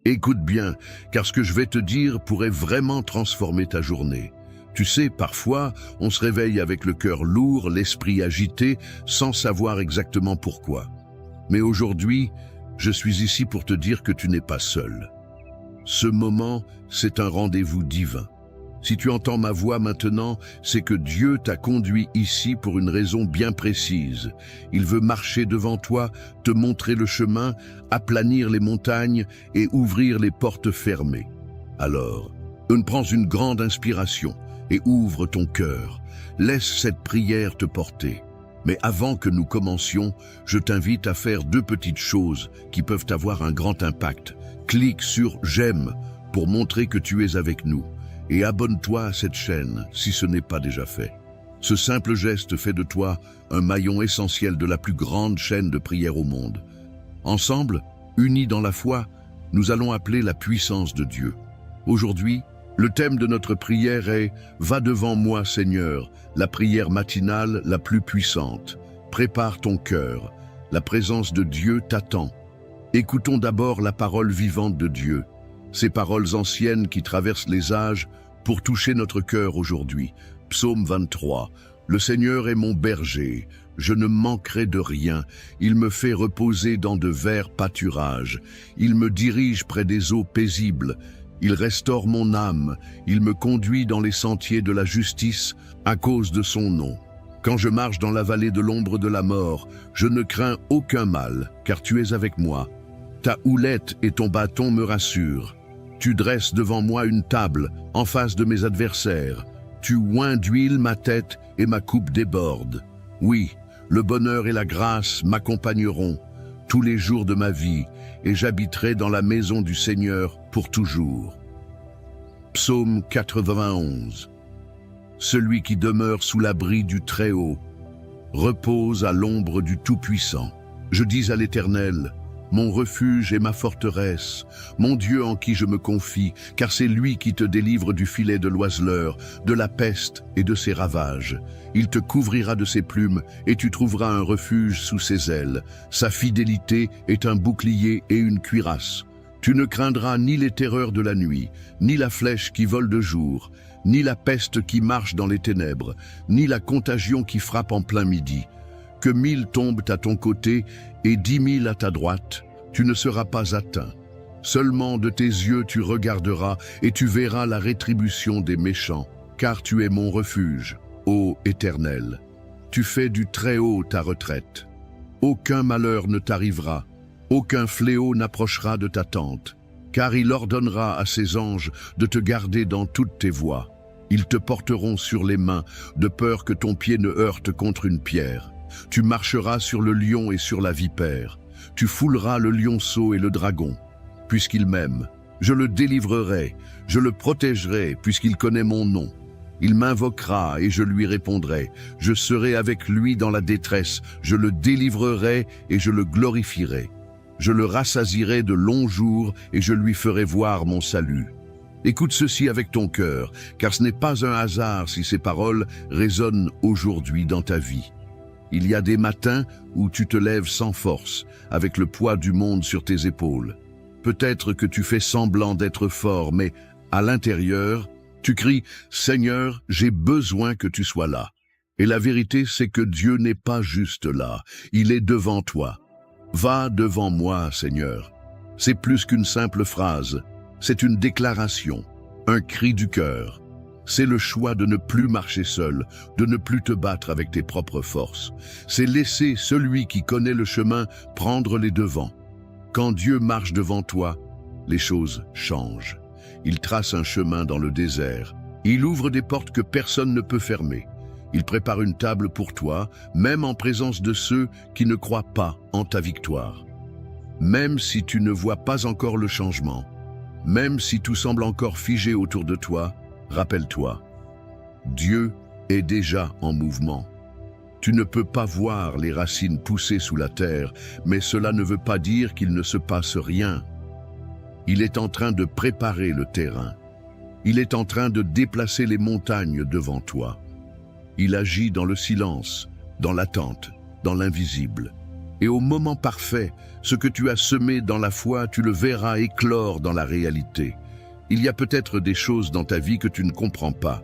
Écoute bien, car ce que je vais te dire pourrait vraiment transformer ta journée. Tu sais, parfois, on se réveille avec le cœur lourd, l'esprit agité, sans savoir exactement pourquoi. Mais aujourd'hui, je suis ici pour te dire que tu n'es pas seul. Ce moment, c'est un rendez-vous divin. Si tu entends ma voix maintenant, c'est que Dieu t'a conduit ici pour une raison bien précise. Il veut marcher devant toi, te montrer le chemin, aplanir les montagnes et ouvrir les portes fermées. Alors, prends une grande inspiration et ouvre ton cœur. Laisse cette prière te porter. Mais avant que nous commencions, je t'invite à faire 2 petites choses qui peuvent avoir un grand impact. Clique sur « J'aime » pour montrer que tu es avec nous. Et abonne-toi à cette chaîne si ce n'est pas déjà fait. Ce simple geste fait de toi un maillon essentiel de la plus grande chaîne de prière au monde. Ensemble, unis dans la foi, nous allons appeler la puissance de Dieu. Aujourd'hui, le thème de notre prière est « Va devant moi, Seigneur », la prière matinale la plus puissante. Prépare ton cœur, la présence de Dieu t'attend. Écoutons d'abord la parole vivante de Dieu. Ces paroles anciennes qui traversent les âges pour toucher notre cœur aujourd'hui. Psaume 23. Le Seigneur est mon berger, je ne manquerai de rien. Il me fait reposer dans de verts pâturages. Il me dirige près des eaux paisibles. Il restaure mon âme. Il me conduit dans les sentiers de la justice à cause de son nom. Quand je marche dans la vallée de l'ombre de la mort, je ne crains aucun mal, car tu es avec moi. Ta houlette et ton bâton me rassurent. Tu dresses devant moi une table, en face de mes adversaires. Tu oins d'huile ma tête et ma coupe déborde. Oui, le bonheur et la grâce m'accompagneront tous les jours de ma vie, et j'habiterai dans la maison du Seigneur pour toujours. Psaume 91. Celui qui demeure sous l'abri du Très-Haut repose à l'ombre du Tout-Puissant. Je dis à l'Éternel, mon refuge et ma forteresse, mon Dieu en qui je me confie, car c'est lui qui te délivre du filet de l'oiseleur, de la peste et de ses ravages. Il te couvrira de ses plumes et tu trouveras un refuge sous ses ailes. Sa fidélité est un bouclier et une cuirasse. Tu ne craindras ni les terreurs de la nuit, ni la flèche qui vole de jour, ni la peste qui marche dans les ténèbres, ni la contagion qui frappe en plein midi. Que 1000 tombent à ton côté et 10 000 à ta droite, tu ne seras pas atteint. Seulement de tes yeux tu regarderas et tu verras la rétribution des méchants, car tu es mon refuge, ô Éternel. Tu fais du Très-Haut ta retraite. Aucun malheur ne t'arrivera, aucun fléau n'approchera de ta tente, car il ordonnera à ses anges de te garder dans toutes tes voies. Ils te porteront sur les mains, de peur que ton pied ne heurte contre une pierre. Tu marcheras sur le lion et sur la vipère. Tu fouleras le lionceau et le dragon. Puisqu'il m'aime, je le délivrerai, je le protégerai, puisqu'il connaît mon nom. Il m'invoquera et je lui répondrai. Je serai avec lui dans la détresse, je le délivrerai et je le glorifierai. Je le rassasierai de longs jours et je lui ferai voir mon salut. Écoute ceci avec ton cœur, car ce n'est pas un hasard si ces paroles résonnent aujourd'hui dans ta vie. Il y a des matins où tu te lèves sans force, avec le poids du monde sur tes épaules. Peut-être que tu fais semblant d'être fort, mais à l'intérieur, tu cries « Seigneur, j'ai besoin que tu sois là ». Et la vérité, c'est que Dieu n'est pas juste là, il est devant toi. Va devant moi, Seigneur. C'est plus qu'une simple phrase, c'est une déclaration, un cri du cœur. C'est le choix de ne plus marcher seul, de ne plus te battre avec tes propres forces. C'est laisser celui qui connaît le chemin prendre les devants. Quand Dieu marche devant toi, les choses changent. Il trace un chemin dans le désert. Il ouvre des portes que personne ne peut fermer. Il prépare une table pour toi, même en présence de ceux qui ne croient pas en ta victoire. Même si tu ne vois pas encore le changement, même si tout semble encore figé autour de toi, rappelle-toi, Dieu est déjà en mouvement. Tu ne peux pas voir les racines pousser sous la terre, mais cela ne veut pas dire qu'il ne se passe rien. Il est en train de préparer le terrain. Il est en train de déplacer les montagnes devant toi. Il agit dans le silence, dans l'attente, dans l'invisible. Et au moment parfait, ce que tu as semé dans la foi, tu le verras éclore dans la réalité. Il y a peut-être des choses dans ta vie que tu ne comprends pas,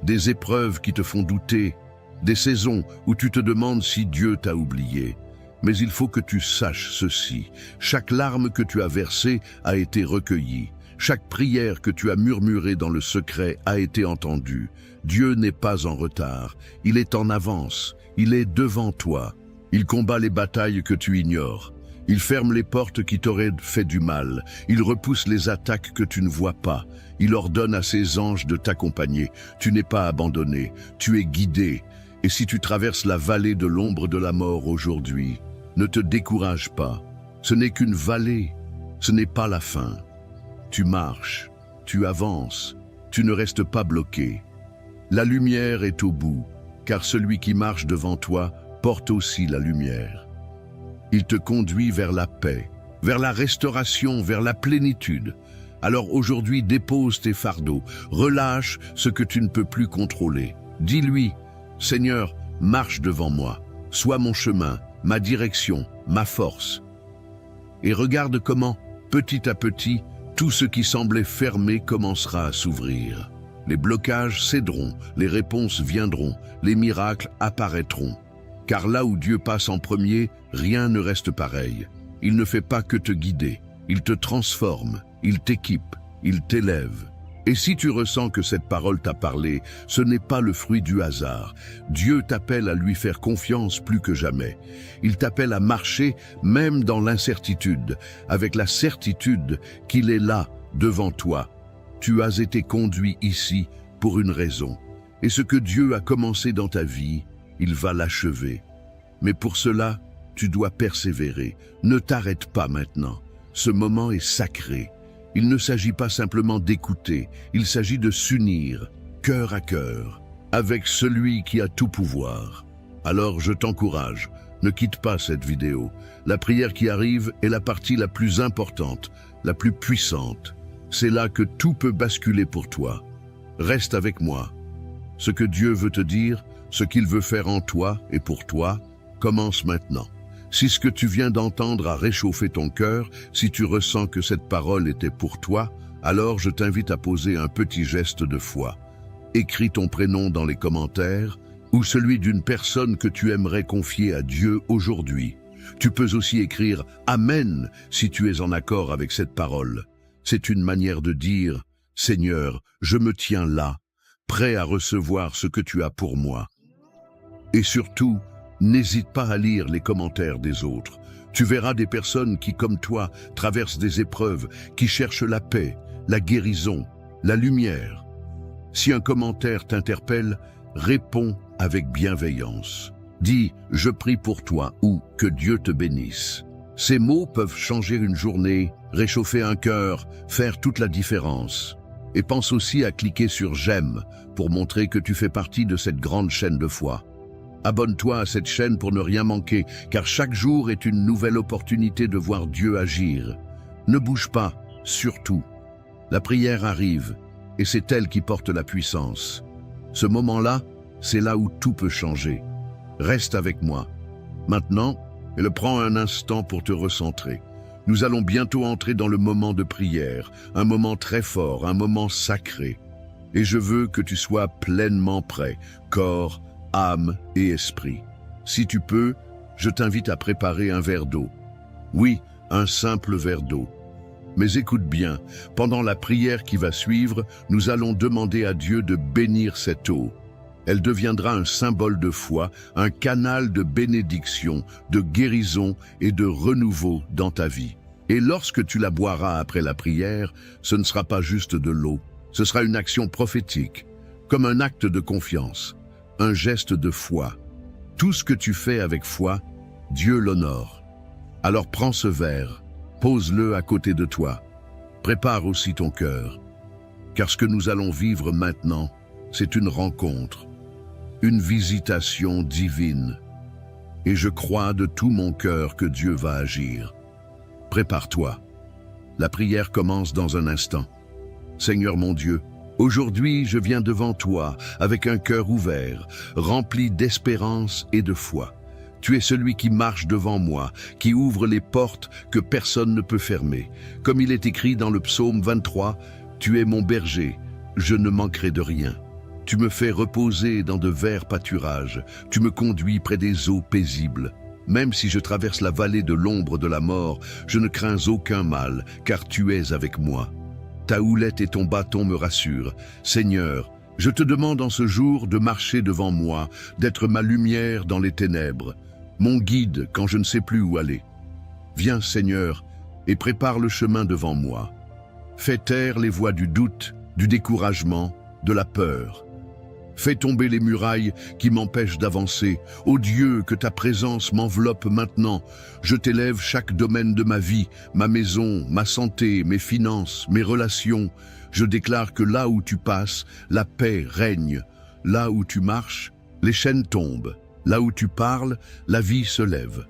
des épreuves qui te font douter, des saisons où tu te demandes si Dieu t'a oublié. Mais il faut que tu saches ceci, chaque larme que tu as versée a été recueillie, chaque prière que tu as murmurée dans le secret a été entendue. Dieu n'est pas en retard, il est en avance, il est devant toi. Il combat les batailles que tu ignores. Il ferme les portes qui t'auraient fait du mal. Il repousse les attaques que tu ne vois pas. Il ordonne à ses anges de t'accompagner. Tu n'es pas abandonné, tu es guidé. Et si tu traverses la vallée de l'ombre de la mort aujourd'hui, ne te décourage pas. Ce n'est qu'une vallée, ce n'est pas la fin. Tu marches, tu avances, tu ne restes pas bloqué. La lumière est au bout, car celui qui marche devant toi porte aussi la lumière. Il te conduit vers la paix, vers la restauration, vers la plénitude. Alors aujourd'hui, dépose tes fardeaux, relâche ce que tu ne peux plus contrôler. Dis-lui, Seigneur, marche devant moi, sois mon chemin, ma direction, ma force. Et regarde comment, petit à petit, tout ce qui semblait fermé commencera à s'ouvrir. Les blocages céderont, les réponses viendront, les miracles apparaîtront. Car là où Dieu passe en premier, rien ne reste pareil. Il ne fait pas que te guider, il te transforme, il t'équipe, il t'élève. Et si tu ressens que cette parole t'a parlé, ce n'est pas le fruit du hasard. Dieu t'appelle à lui faire confiance plus que jamais. Il t'appelle à marcher même dans l'incertitude, avec la certitude qu'il est là, devant toi. Tu as été conduit ici pour une raison. Et ce que Dieu a commencé dans ta vie, il va l'achever. Mais pour cela, tu dois persévérer. Ne t'arrête pas maintenant. Ce moment est sacré. Il ne s'agit pas simplement d'écouter, il s'agit de s'unir, cœur à cœur, avec celui qui a tout pouvoir. Alors je t'encourage, ne quitte pas cette vidéo. La prière qui arrive est la partie la plus importante, la plus puissante. C'est là que tout peut basculer pour toi. Reste avec moi. Ce que Dieu veut te dire, ce qu'il veut faire en toi et pour toi, commence maintenant. Si ce que tu viens d'entendre a réchauffé ton cœur, si tu ressens que cette parole était pour toi, alors je t'invite à poser un petit geste de foi. Écris ton prénom dans les commentaires ou celui d'une personne que tu aimerais confier à Dieu aujourd'hui. Tu peux aussi écrire « Amen » si tu es en accord avec cette parole. C'est une manière de dire « Seigneur, je me tiens là, prêt à recevoir ce que tu as pour moi. » Et surtout, n'hésite pas à lire les commentaires des autres. Tu verras des personnes qui, comme toi, traversent des épreuves, qui cherchent la paix, la guérison, la lumière. Si un commentaire t'interpelle, réponds avec bienveillance. Dis « Je prie pour toi » ou « Que Dieu te bénisse ». Ces mots peuvent changer une journée, réchauffer un cœur, faire toute la différence. Et pense aussi à cliquer sur « J'aime » pour montrer que tu fais partie de cette grande chaîne de foi. Abonne-toi à cette chaîne pour ne rien manquer, car chaque jour est une nouvelle opportunité de voir Dieu agir. Ne bouge pas, surtout. La prière arrive, et c'est elle qui porte la puissance. Ce moment-là, c'est là où tout peut changer. Reste avec moi. Maintenant, prends un instant pour te recentrer. Nous allons bientôt entrer dans le moment de prière, un moment très fort, un moment sacré. Et je veux que tu sois pleinement prêt, corps, âme et esprit. Si tu peux, je t'invite à préparer un verre d'eau. Oui, un simple verre d'eau. Mais écoute bien, pendant la prière qui va suivre, nous allons demander à Dieu de bénir cette eau. Elle deviendra un symbole de foi, un canal de bénédiction, de guérison et de renouveau dans ta vie. Et lorsque tu la boiras après la prière, ce ne sera pas juste de l'eau, ce sera une action prophétique, comme un acte de confiance. Un geste de foi. Tout ce que tu fais avec foi, Dieu l'honore. Alors prends ce verre, pose-le à côté de toi. Prépare aussi ton cœur. Car ce que nous allons vivre maintenant, c'est une rencontre, une visitation divine. Et je crois de tout mon cœur que Dieu va agir. Prépare-toi. La prière commence dans un instant. Seigneur mon Dieu, aujourd'hui, je viens devant toi avec un cœur ouvert, rempli d'espérance et de foi. Tu es celui qui marche devant moi, qui ouvre les portes que personne ne peut fermer. Comme il est écrit dans le psaume 23, « Tu es mon berger, je ne manquerai de rien. Tu me fais reposer dans de verts pâturages, tu me conduis près des eaux paisibles. Même si je traverse la vallée de l'ombre de la mort, je ne crains aucun mal, car tu es avec moi. Ta houlette et ton bâton me rassurent. Seigneur, je te demande en ce jour de marcher devant moi, d'être ma lumière dans les ténèbres, mon guide quand je ne sais plus où aller. Viens, Seigneur, et prépare le chemin devant moi. Fais taire les voix du doute, du découragement, de la peur. Fais tomber les murailles qui m'empêchent d'avancer. Ô Dieu, que ta présence m'enveloppe maintenant. Je t'élève chaque domaine de ma vie, ma maison, ma santé, mes finances, mes relations. Je déclare que là où tu passes, la paix règne. Là où tu marches, les chaînes tombent. Là où tu parles, la vie se lève.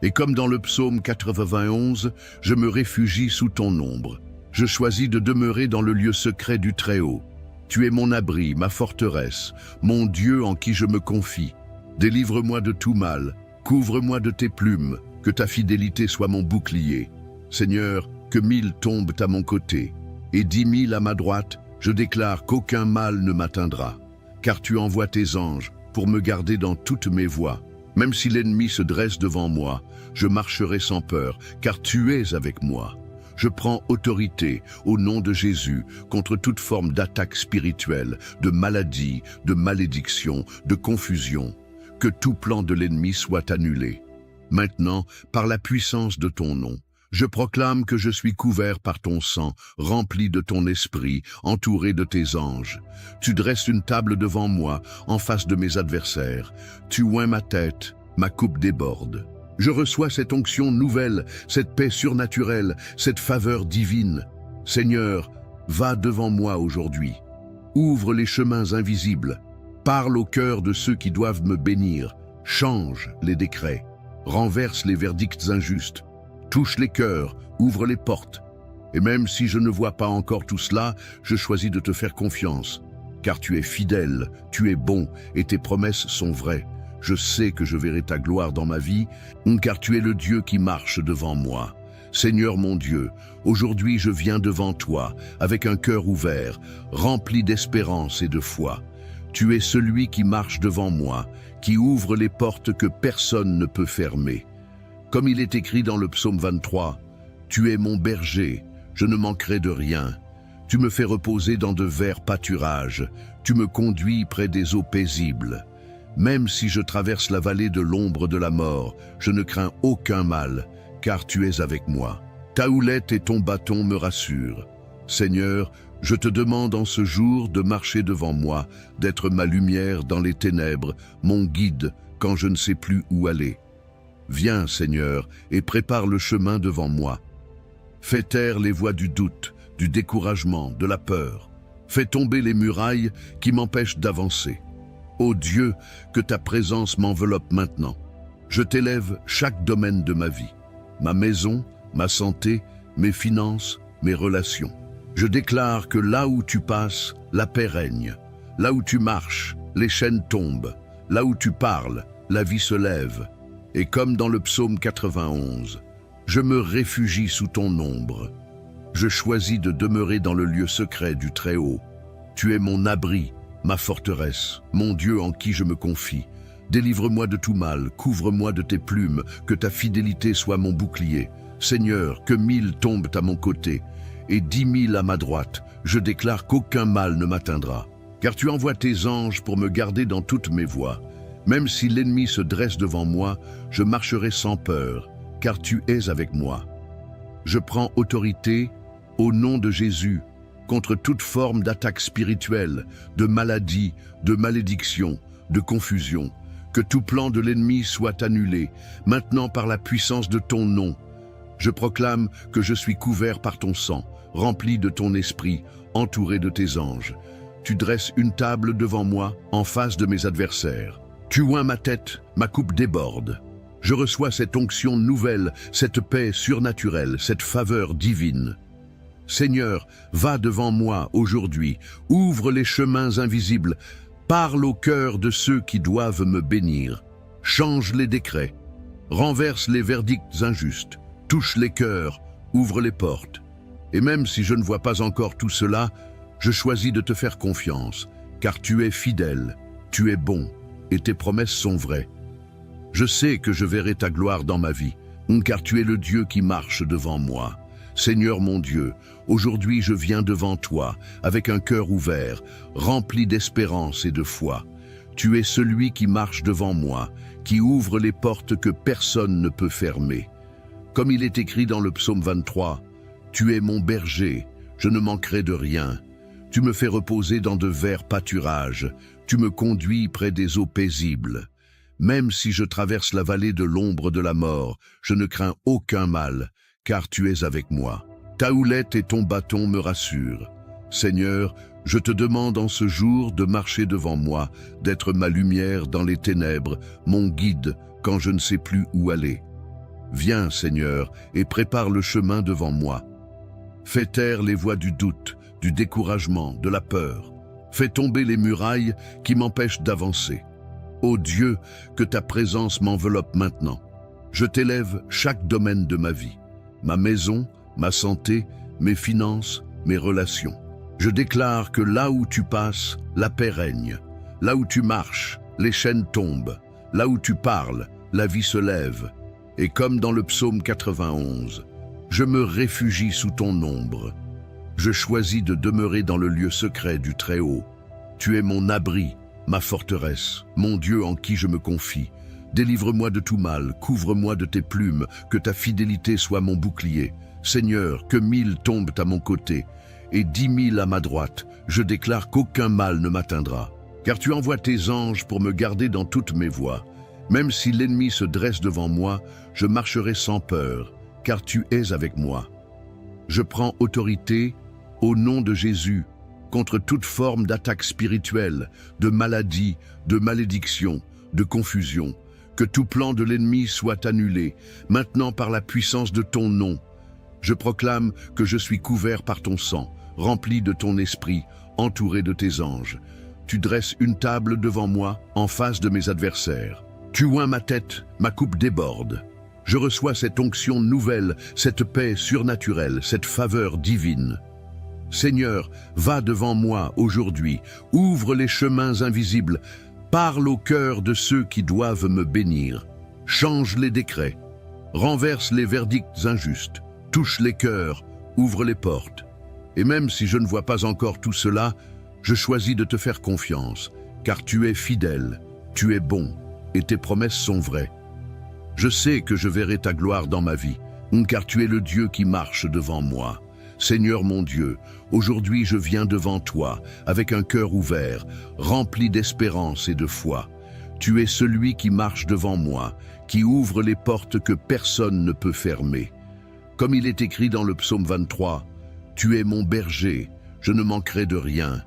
Et comme dans le psaume 91, je me réfugie sous ton ombre. Je choisis de demeurer dans le lieu secret du Très-Haut. Tu es mon abri, ma forteresse, mon Dieu en qui je me confie. Délivre-moi de tout mal, couvre-moi de tes plumes, que ta fidélité soit mon bouclier. Seigneur, que 1000 tombent à mon côté, et 10 000 à ma droite, je déclare qu'aucun mal ne m'atteindra. Car tu envoies tes anges pour me garder dans toutes mes voies. Même si l'ennemi se dresse devant moi, je marcherai sans peur, car tu es avec moi. Je prends autorité au nom de Jésus contre toute forme d'attaque spirituelle, de maladie, de malédiction, de confusion. Que tout plan de l'ennemi soit annulé. Maintenant, par la puissance de ton nom, je proclame que je suis couvert par ton sang, rempli de ton esprit, entouré de tes anges. Tu dresses une table devant moi, en face de mes adversaires. Tu oins ma tête, ma coupe déborde. Je reçois cette onction nouvelle, cette paix surnaturelle, cette faveur divine. Seigneur, va devant moi aujourd'hui. Ouvre les chemins invisibles. Parle au cœur de ceux qui doivent me bénir. Change les décrets. Renverse les verdicts injustes. Touche les cœurs, ouvre les portes. Et même si je ne vois pas encore tout cela, je choisis de te faire confiance. Car tu es fidèle, tu es bon, et tes promesses sont vraies. Je sais que je verrai ta gloire dans ma vie, car tu es le Dieu qui marche devant moi. Seigneur mon Dieu, aujourd'hui je viens devant toi, avec un cœur ouvert, rempli d'espérance et de foi. Tu es celui qui marche devant moi, qui ouvre les portes que personne ne peut fermer. Comme il est écrit dans le psaume 23, « Tu es mon berger, je ne manquerai de rien. Tu me fais reposer dans de verts pâturages, tu me conduis près des eaux paisibles. Même si je traverse la vallée de l'ombre de la mort, je ne crains aucun mal, car tu es avec moi. Ta houlette et ton bâton me rassurent. Seigneur, je te demande en ce jour de marcher devant moi, d'être ma lumière dans les ténèbres, mon guide quand je ne sais plus où aller. Viens, Seigneur, et prépare le chemin devant moi. Fais taire les voix du doute, du découragement, de la peur. Fais tomber les murailles qui m'empêchent d'avancer. Ô Dieu, que ta présence m'enveloppe maintenant. Je t'élève chaque domaine de ma vie, ma maison, ma santé, mes finances, mes relations. Je déclare que là où tu passes, la paix règne. Là où tu marches, les chaînes tombent. Là où tu parles, la vie se lève. Et comme dans le psaume 91, je me réfugie sous ton ombre. Je choisis de demeurer dans le lieu secret du Très-Haut. Tu es mon abri, ma forteresse, mon Dieu en qui je me confie. Délivre-moi de tout mal, couvre-moi de tes plumes, que ta fidélité soit mon bouclier. Seigneur, que 1000 tombent à mon côté, et 10 000 à ma droite, je déclare qu'aucun mal ne m'atteindra. Car tu envoies tes anges pour me garder dans toutes mes voies. Même si l'ennemi se dresse devant moi, je marcherai sans peur, car tu es avec moi. Je prends autorité, au nom de Jésus, contre toute forme d'attaque spirituelle, de maladie, de malédiction, de confusion. Que tout plan de l'ennemi soit annulé, maintenant par la puissance de ton nom. Je proclame que je suis couvert par ton sang, rempli de ton esprit, entouré de tes anges. Tu dresses une table devant moi, en face de mes adversaires. Tu oins ma tête, ma coupe déborde. Je reçois cette onction nouvelle, cette paix surnaturelle, cette faveur divine. Seigneur, va devant moi aujourd'hui, ouvre les chemins invisibles, parle au cœur de ceux qui doivent me bénir. change les décrets, renverse les verdicts injustes, touche les cœurs, ouvre les portes. Et même si je ne vois pas encore tout cela, je choisis de te faire confiance, car tu es fidèle, tu es bon, et tes promesses sont vraies. Je sais que je verrai ta gloire dans ma vie, car tu es le Dieu qui marche devant moi. Seigneur mon Dieu, aujourd'hui je viens devant toi, avec un cœur ouvert, rempli d'espérance et de foi. Tu es celui qui marche devant moi, qui ouvre les portes que personne ne peut fermer. Comme il est écrit dans le psaume 23, « Tu es mon berger, je ne manquerai de rien. Tu me fais reposer dans de verts pâturages, tu me conduis près des eaux paisibles. Même si je traverse la vallée de l'ombre de la mort, je ne crains aucun mal, car tu es avec moi. Ta houlette et ton bâton me rassurent. Seigneur, je te demande en ce jour de marcher devant moi, d'être ma lumière dans les ténèbres, mon guide quand je ne sais plus où aller. Viens, Seigneur, et prépare le chemin devant moi. Fais taire les voix du doute, du découragement, de la peur. Fais tomber les murailles qui m'empêchent d'avancer. Ô Dieu, que ta présence m'enveloppe maintenant. Je t'élève chaque domaine de ma vie, ma maison, ma santé, mes finances, mes relations. Je déclare que là où tu passes, la paix règne. Là où tu marches, les chaînes tombent. Là où tu parles, la vie se lève. Et comme dans le psaume 91, je me réfugie sous ton ombre. Je choisis de demeurer dans le lieu secret du Très-Haut. Tu es mon abri, ma forteresse, mon Dieu en qui je me confie. Délivre-moi de tout mal, couvre-moi de tes plumes, que ta fidélité soit mon bouclier. Seigneur, que 1000 tombent à mon côté, et 10 000 à ma droite, je déclare qu'aucun mal ne m'atteindra. Car tu envoies tes anges pour me garder dans toutes mes voies. Même si l'ennemi se dresse devant moi, je marcherai sans peur, car tu es avec moi. Je prends autorité, au nom de Jésus, contre toute forme d'attaque spirituelle, de maladie, de malédiction, de confusion. Que tout plan de l'ennemi soit annulé, maintenant par la puissance de ton nom. Je proclame que je suis couvert par ton sang, rempli de ton esprit, entouré de tes anges. Tu dresses une table devant moi, en face de mes adversaires. Tu oins ma tête, ma coupe déborde. Je reçois cette onction nouvelle, cette paix surnaturelle, cette faveur divine. Seigneur, va devant moi aujourd'hui, ouvre les chemins invisibles, parle au cœur de ceux qui doivent me bénir. Change les décrets, renverse les verdicts injustes, touche les cœurs, ouvre les portes. Et même si je ne vois pas encore tout cela, je choisis de te faire confiance, car tu es fidèle, tu es bon, et tes promesses sont vraies. Je sais que je verrai ta gloire dans ma vie, car tu es le Dieu qui marche devant moi. Seigneur mon Dieu, aujourd'hui je viens devant toi, avec un cœur ouvert, rempli d'espérance et de foi. Tu es celui qui marche devant moi, qui ouvre les portes que personne ne peut fermer. Comme il est écrit dans le psaume 23, « Tu es mon berger, je ne manquerai de rien.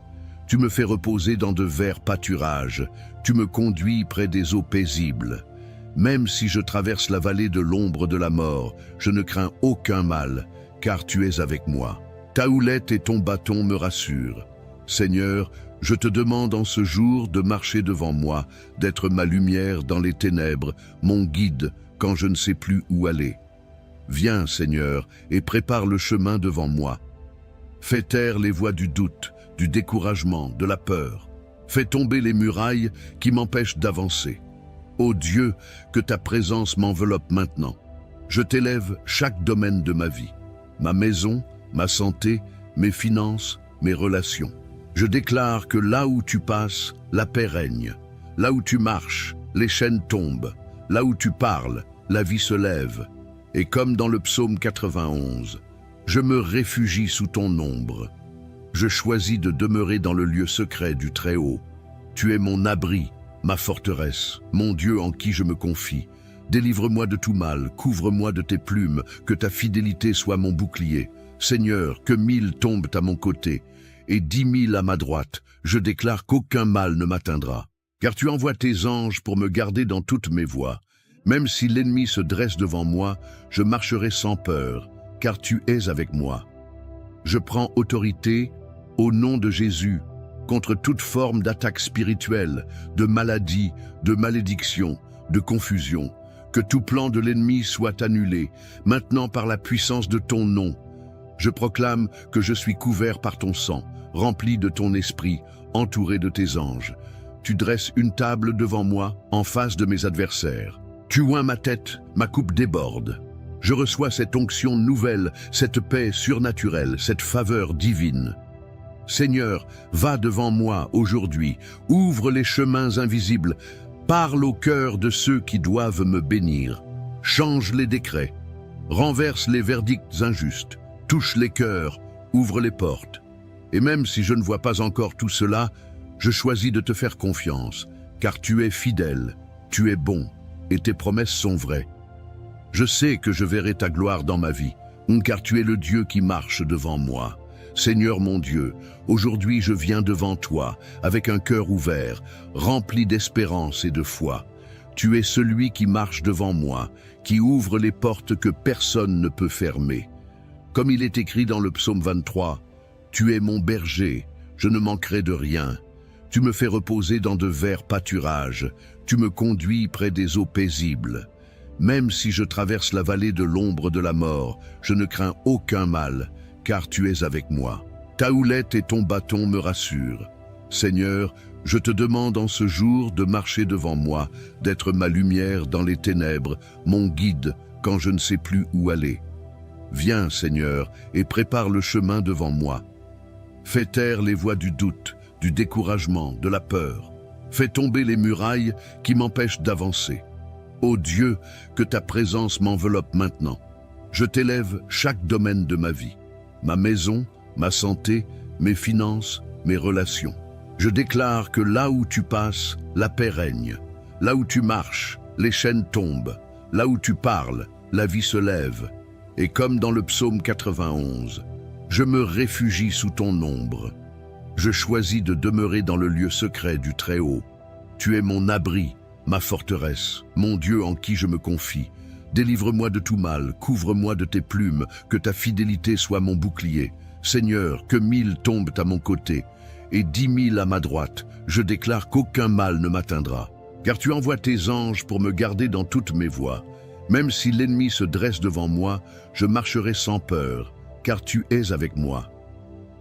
Tu me fais reposer dans de verts pâturages, tu me conduis près des eaux paisibles. Même si je traverse la vallée de l'ombre de la mort, je ne crains aucun mal, car tu es avec moi. Ta houlette et ton bâton me rassurent. Seigneur, je te demande en ce jour de marcher devant moi, d'être ma lumière dans les ténèbres, mon guide quand je ne sais plus où aller. Viens, Seigneur, et prépare le chemin devant moi. Fais taire les voix du doute, du découragement, de la peur. Fais tomber les murailles qui m'empêchent d'avancer. Ô Dieu, que ta présence m'enveloppe maintenant. Je t'élève chaque domaine de ma vie, ma maison, ma santé, mes finances, mes relations. Je déclare que là où tu passes, la paix règne. Là où tu marches, les chaînes tombent. Là où tu parles, la vie se lève. Et comme dans le psaume 91, je me réfugie sous ton ombre. Je choisis de demeurer dans le lieu secret du Très-Haut. Tu es mon abri, ma forteresse, mon Dieu en qui je me confie. Délivre-moi de tout mal, couvre-moi de tes plumes, que ta fidélité soit mon bouclier. Seigneur, que 1000 tombent à mon côté, et 10 000 à ma droite, je déclare qu'aucun mal ne m'atteindra. Car tu envoies tes anges pour me garder dans toutes mes voies. Même si l'ennemi se dresse devant moi, je marcherai sans peur, car tu es avec moi. Je prends autorité, au nom de Jésus, contre toute forme d'attaque spirituelle, de maladie, de malédiction, de confusion. Que tout plan de l'ennemi soit annulé, maintenant par la puissance de ton nom. Je proclame que je suis couvert par ton sang, rempli de ton esprit, entouré de tes anges. Tu dresses une table devant moi, en face de mes adversaires. Tu oins ma tête, ma coupe déborde. Je reçois cette onction nouvelle, cette paix surnaturelle, cette faveur divine. Seigneur, va devant moi aujourd'hui, ouvre les chemins invisibles, parle au cœur de ceux qui doivent me bénir. Change les décrets, renverse les verdicts injustes, touche les cœurs, ouvre les portes. Et même si je ne vois pas encore tout cela, je choisis de te faire confiance, car tu es fidèle, tu es bon, et tes promesses sont vraies. Je sais que je verrai ta gloire dans ma vie, car tu es le Dieu qui marche devant moi. Seigneur mon Dieu, aujourd'hui je viens devant toi, avec un cœur ouvert, rempli d'espérance et de foi. Tu es celui qui marche devant moi, qui ouvre les portes que personne ne peut fermer. Comme il est écrit dans le psaume 23, « Tu es mon berger, je ne manquerai de rien. Tu me fais reposer dans de verts pâturages, tu me conduis près des eaux paisibles. Même si je traverse la vallée de l'ombre de la mort, je ne crains aucun mal, car tu es avec moi. Ta houlette et ton bâton me rassurent. Seigneur, je te demande en ce jour de marcher devant moi, d'être ma lumière dans les ténèbres, mon guide quand je ne sais plus où aller. Viens, Seigneur, et prépare le chemin devant moi. Fais taire les voix du doute, du découragement, de la peur. Fais tomber les murailles qui m'empêchent d'avancer. Ô Dieu, que ta présence m'enveloppe maintenant. Je t'élève chaque domaine de ma vie. Ma maison, ma santé, mes finances, mes relations. Je déclare que là où tu passes, la paix règne. Là où tu marches, les chaînes tombent. Là où tu parles, la vie se lève. Et comme dans le psaume 91, je me réfugie sous ton ombre. Je choisis de demeurer dans le lieu secret du Très-Haut. Tu es mon abri, ma forteresse, mon Dieu en qui je me confie. Délivre-moi de tout mal, couvre-moi de tes plumes, que ta fidélité soit mon bouclier. Seigneur, que 1000 tombent à mon côté, et 10 000 à ma droite, je déclare qu'aucun mal ne m'atteindra. Car tu envoies tes anges pour me garder dans toutes mes voies. Même si l'ennemi se dresse devant moi, je marcherai sans peur, car tu es avec moi.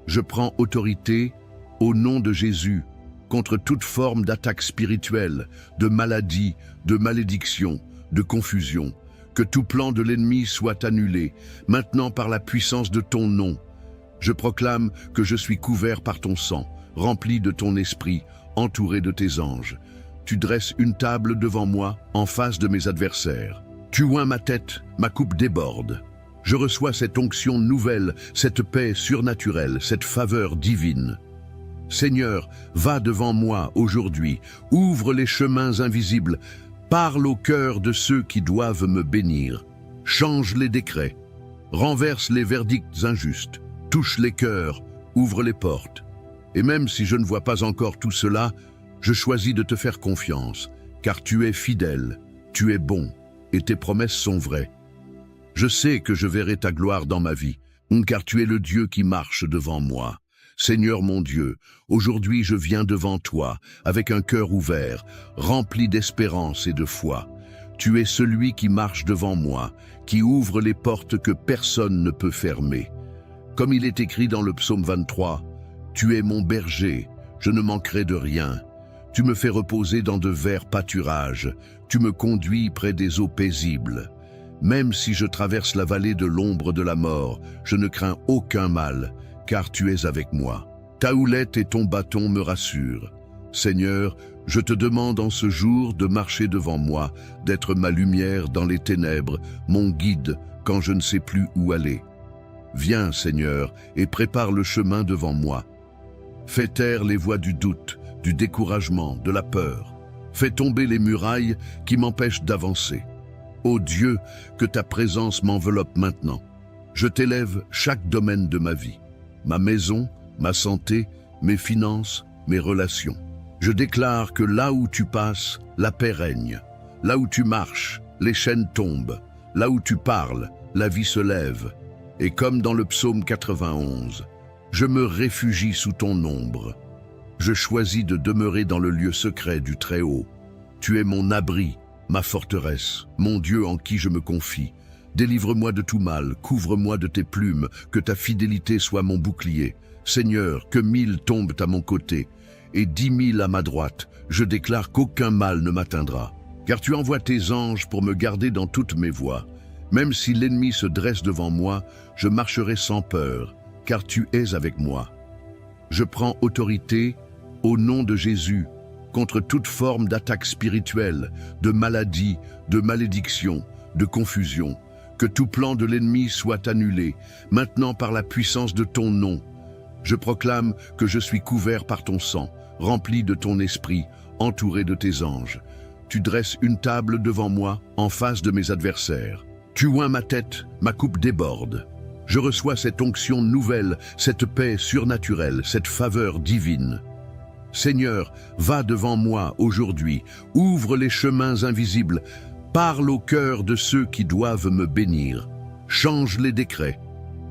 Je prends autorité, au nom de Jésus, contre toute forme d'attaque spirituelle, de maladie, de malédiction, de confusion. Que tout plan de l'ennemi soit annulé, maintenant par la puissance de ton nom. Je proclame que je suis couvert par ton sang, rempli de ton esprit, entouré de tes anges. Tu dresses une table devant moi, en face de mes adversaires. Tu oins ma tête, ma coupe déborde. Je reçois cette onction nouvelle, cette paix surnaturelle, cette faveur divine. Seigneur, va devant moi aujourd'hui, ouvre les chemins invisibles, parle au cœur de ceux qui doivent me bénir. Change les décrets, renverse les verdicts injustes, touche les cœurs, ouvre les portes. Et même si je ne vois pas encore tout cela, je choisis de te faire confiance, car tu es fidèle, tu es bon, et tes promesses sont vraies. Je sais que je verrai ta gloire dans ma vie, car tu es le Dieu qui marche devant moi. Seigneur mon Dieu, aujourd'hui je viens devant toi, avec un cœur ouvert, rempli d'espérance et de foi. Tu es celui qui marche devant moi, qui ouvre les portes que personne ne peut fermer. Comme il est écrit dans le psaume 23, « Tu es mon berger, je ne manquerai de rien. Tu me fais reposer dans de verts pâturages, tu me conduis près des eaux paisibles. Même si je traverse la vallée de l'ombre de la mort, je ne crains aucun mal, car tu es avec moi. Ta houlette et ton bâton me rassurent. Seigneur, je te demande en ce jour de marcher devant moi, d'être ma lumière dans les ténèbres, mon guide quand je ne sais plus où aller. Viens, Seigneur, et prépare le chemin devant moi. Fais taire les voix du doute, du découragement, de la peur. Fais tomber les murailles qui m'empêchent d'avancer. Ô Dieu, que ta présence m'enveloppe maintenant. Je t'élève chaque domaine de ma vie. Ma maison, ma santé, mes finances, mes relations. Je déclare que là où tu passes, la paix règne. Là où tu marches, les chaînes tombent. Là où tu parles, la vie se lève. Et comme dans le psaume 91, je me réfugie sous ton ombre. Je choisis de demeurer dans le lieu secret du Très-Haut. Tu es mon abri, ma forteresse, mon Dieu en qui je me confie. Délivre-moi de tout mal, couvre-moi de tes plumes, que ta fidélité soit mon bouclier. Seigneur, que 1000 tombent à mon côté, et 10 000 à ma droite, je déclare qu'aucun mal ne m'atteindra. Car tu envoies tes anges pour me garder dans toutes mes voies. Même si l'ennemi se dresse devant moi, je marcherai sans peur, car tu es avec moi. Je prends autorité, au nom de Jésus, contre toute forme d'attaque spirituelle, de maladie, de malédiction, de confusion. Que tout plan de l'ennemi soit annulé, maintenant par la puissance de ton nom. Je proclame que je suis couvert par ton sang, rempli de ton esprit, entouré de tes anges. Tu dresses une table devant moi, en face de mes adversaires. Tu oins ma tête, ma coupe déborde. Je reçois cette onction nouvelle, cette paix surnaturelle, cette faveur divine. Seigneur, va devant moi aujourd'hui, ouvre les chemins invisibles, parle au cœur de ceux qui doivent me bénir, change les décrets,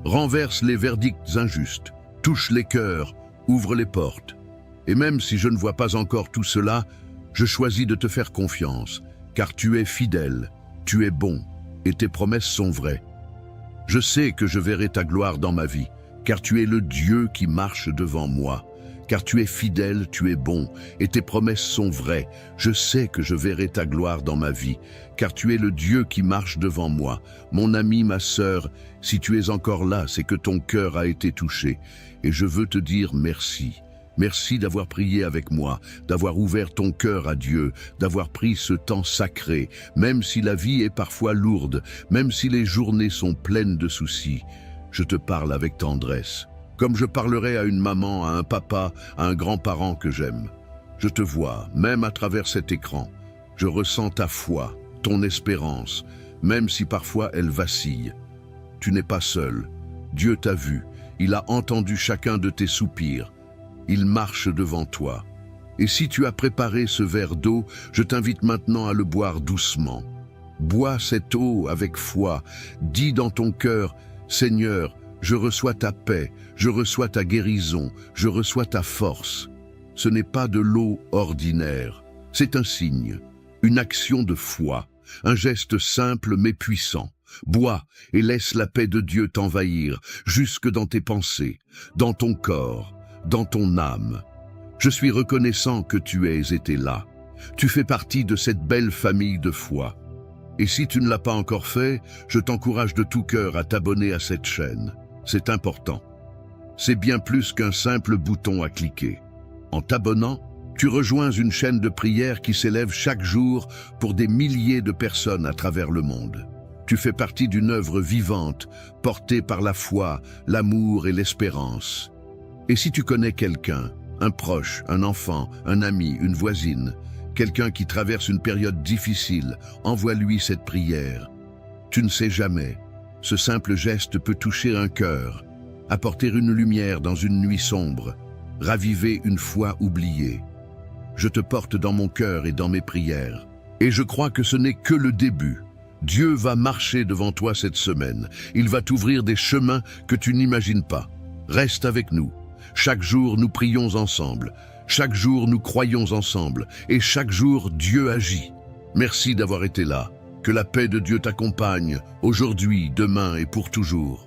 renverse les verdicts injustes, touche les cœurs, ouvre les portes. Et même si je ne vois pas encore tout cela, je choisis de te faire confiance, car tu es fidèle, tu es bon, et tes promesses sont vraies. Je sais que je verrai ta gloire dans ma vie, car tu es le Dieu qui marche devant moi. Car tu es fidèle, tu es bon, et tes promesses sont vraies. Je sais que je verrai ta gloire dans ma vie, car tu es le Dieu qui marche devant moi. Mon ami, ma sœur, si tu es encore là, c'est que ton cœur a été touché. Et je veux te dire merci. Merci d'avoir prié avec moi, d'avoir ouvert ton cœur à Dieu, d'avoir pris ce temps sacré, même si la vie est parfois lourde, même si les journées sont pleines de soucis. Je te parle avec tendresse, comme je parlerais à une maman, à un papa, à un grand-parent que j'aime. Je te vois, même à travers cet écran. Je ressens ta foi, ton espérance, même si parfois elle vacille. Tu n'es pas seul. Dieu t'a vu, il a entendu chacun de tes soupirs. Il marche devant toi. Et si tu as préparé ce verre d'eau, je t'invite maintenant à le boire doucement. Bois cette eau avec foi. Dis dans ton cœur, Seigneur, je reçois ta paix, je reçois ta guérison, je reçois ta force. Ce n'est pas de l'eau ordinaire, c'est un signe, une action de foi, un geste simple mais puissant. Bois et laisse la paix de Dieu t'envahir, jusque dans tes pensées, dans ton corps, dans ton âme. Je suis reconnaissant que tu aies été là. Tu fais partie de cette belle famille de foi. Et si tu ne l'as pas encore fait, je t'encourage de tout cœur à t'abonner à cette chaîne. C'est important. C'est bien plus qu'un simple bouton à cliquer. En t'abonnant, tu rejoins une chaîne de prière qui s'élève chaque jour pour des milliers de personnes à travers le monde. Tu fais partie d'une œuvre vivante, portée par la foi, l'amour et l'espérance. Et si tu connais quelqu'un, un proche, un enfant, un ami, une voisine, quelqu'un qui traverse une période difficile, envoie-lui cette prière. Tu ne sais jamais, ce simple geste peut toucher un cœur, apporter une lumière dans une nuit sombre, raviver une foi oubliée. Je te porte dans mon cœur et dans mes prières. Et je crois que ce n'est que le début. Dieu va marcher devant toi cette semaine. Il va t'ouvrir des chemins que tu n'imagines pas. Reste avec nous. Chaque jour, nous prions ensemble. Chaque jour, nous croyons ensemble. Et chaque jour, Dieu agit. Merci d'avoir été là. Que la paix de Dieu t'accompagne, aujourd'hui, demain et pour toujours.